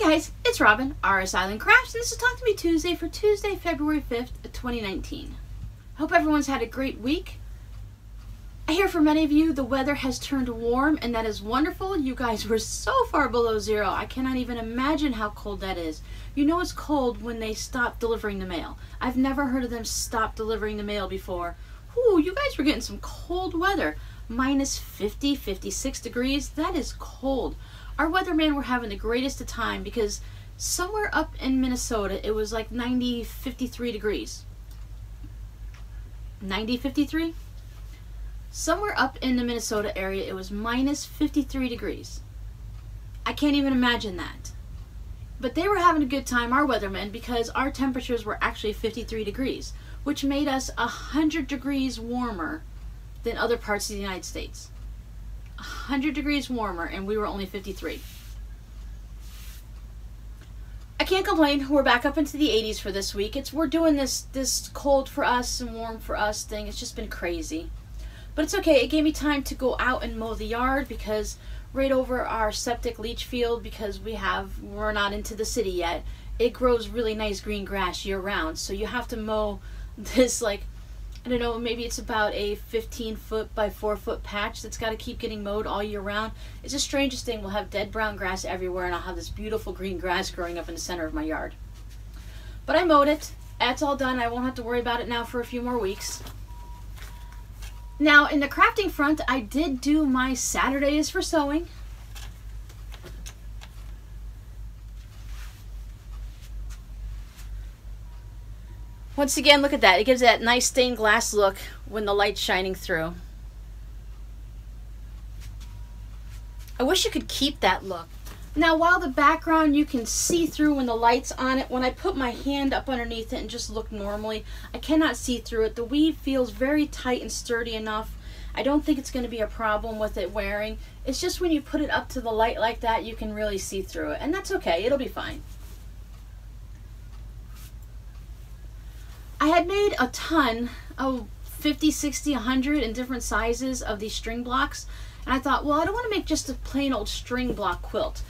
Hey guys, it's Robin, RsIslandCrafts, and this is Talk to Me Tuesday for Tuesday, February 5th, 2019. Hope everyone's had a great week. I hear for many of you the weather has turned warm, and that is wonderful. You guys were so far below zero. I cannot even imagine how cold that is. You know it's cold when they stop delivering the mail. I've never heard of them stop delivering the mail before. Whew, you guys were getting some cold weather. Minus 50, 56 degrees. That is cold. Our weathermen were having the greatest of time because somewhere up in Minnesota it was like 90, 53 degrees. 90, 53? Somewhere up in the Minnesota area it was minus 53 degrees. I can't even imagine that. But they were having a good time, our weathermen, because our temperatures were actually 53 degrees, which made us 100 degrees warmer than other parts of the United States. 100 degrees warmer, and we were only 53. I can't complain. We're back up into the 80s for this week. We're doing this cold for us and warm for us thing. It's just been crazy. But it's okay. It gave me time to go out and mow the yard because right over our septic leach field, because we're not into the city yet, it grows really nice green grass year round. So you have to mow this, like, I don't know, maybe it's about a 15-foot by 4-foot patch that's got to keep getting mowed all year round. It's the strangest thing. We'll have dead brown grass everywhere, and I'll have this beautiful green grass growing up in the center of my yard. But I mowed it. That's all done. I won't have to worry about it now for a few more weeks. Now, in the crafting front, I did do my Saturdays for sewing. Once again, look at that. It gives that nice stained glass look when the light's shining through. I wish you could keep that look. Now, while the background you can see through when the light's on it, when I put my hand up underneath it and just look normally, I cannot see through it. The weave feels very tight and sturdy enough. I don't think it's going to be a problem with it wearing. It's just when you put it up to the light like that, you can really see through it. And that's okay. It'll be fine. I had made a ton of 50, 60, 100 in different sizes of these string blocks. And I thought, well, I don't want to make just a plain old string block quilt,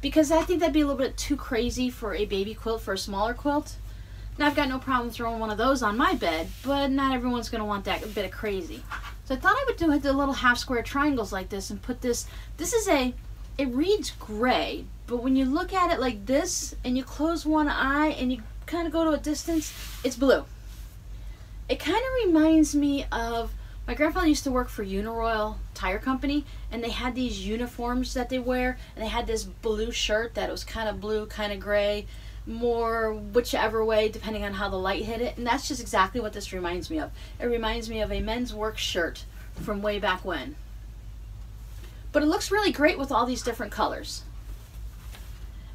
because I think that'd be a little bit too crazy for a baby quilt, for a smaller quilt. Now, I've got no problem throwing one of those on my bed, but not everyone's going to want that bit of crazy. So I thought I would do the little half square triangles like this and put this. It reads gray, but when you look at it like this and you close one eye and you kind of go to a distance, it's blue. It kind of reminds me of, my grandfather used to work for Uniroyal Tire Company, and they had these uniforms that they wear, and they had this blue shirt that was kind of blue, kind of gray, more whichever way, depending on how the light hit it. And that's just exactly what this reminds me of. It reminds me of a men's work shirt from way back when. But it looks really great with all these different colors.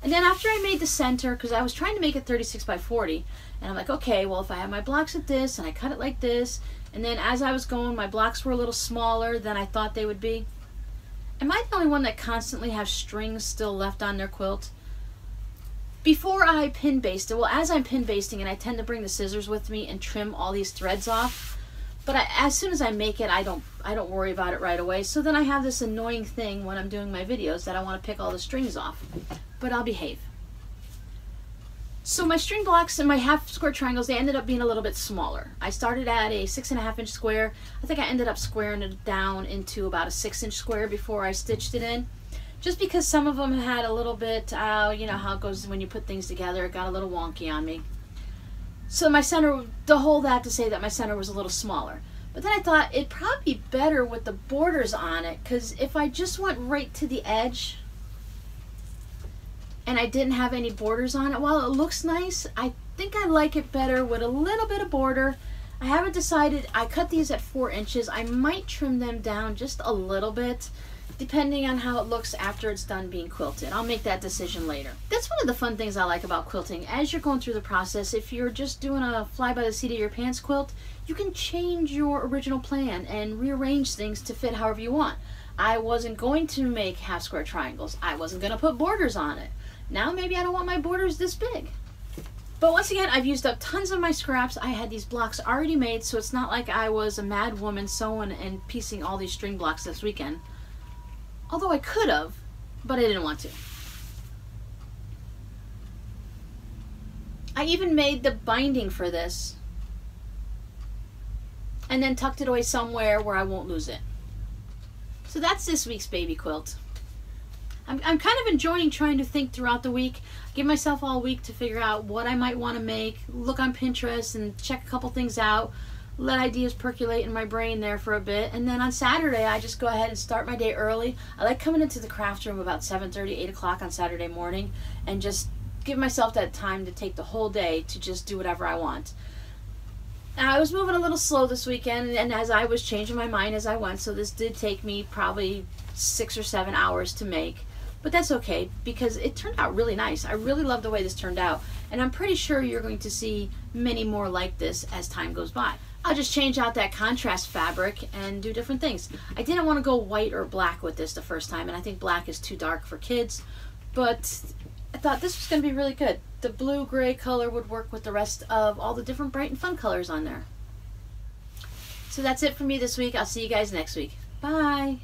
And then after I made the center, because I was trying to make it 36 by 40, and I'm like, okay, well, if I have my blocks at this, and I cut it like this, and then as I was going, my blocks were a little smaller than I thought they would be. Am I the only one that constantly has strings still left on their quilt? Before I pin baste it, well, as I'm pin basting it, I tend to bring the scissors with me and trim all these threads off. But as soon as I make it, I don't worry about it right away. So then I have this annoying thing when I'm doing my videos that I want to pick all the strings off. But I'll behave. So my string blocks and my half square triangles, they ended up being a little bit smaller. I started at a 6.5 inch square. I think I ended up squaring it down into about a 6 inch square before I stitched it in. Just because some of them had a little bit, you know how it goes when you put things together, it got a little wonky on me. So my center, to say that my center was a little smaller. But then I thought it'd probably be better with the borders on it, because if I just went right to the edge and I didn't have any borders on it, while it looks nice, I think I like it better with a little bit of border. I haven't decided. I cut these at 4 inches. I might trim them down just a little bit, depending on how it looks after it's done being quilted. I'll make that decision later. That's one of the fun things I like about quilting. As you're going through the process, if you're just doing a fly by the seat of your pants quilt, you can change your original plan and rearrange things to fit however you want. I wasn't going to make half square triangles. I wasn't going to put borders on it. Now maybe I don't want my borders this big. But once again, I've used up tons of my scraps. I had these blocks already made, so it's not like I was a mad woman sewing and piecing all these string blocks this weekend. Although I could have, but I didn't want to. I even made the binding for this and then tucked it away somewhere where I won't lose it. So that's this week's baby quilt. I'm kind of enjoying trying to think throughout the week, give myself all week to figure out what I might want to make, look on Pinterest and check a couple things out, let ideas percolate in my brain there for a bit, and then on Saturday I just go ahead and start my day early. I like coming into the craft room about 7:30, 8 o'clock on Saturday morning and just give myself that time to take the whole day to just do whatever I want. Now, I was moving a little slow this weekend, and as I was changing my mind as I went, so this did take me probably 6 or 7 hours to make. But that's okay, because it turned out really nice. I really love the way this turned out, and I'm pretty sure you're going to see many more like this as time goes by. I'll just change out that contrast fabric and do different things. I didn't want to go white or black with this the first time, and I think black is too dark for kids, but I thought this was going to be really good. The blue-gray color would work with the rest of all the different bright and fun colors on there. So that's it for me this week. I'll see you guys next week. Bye!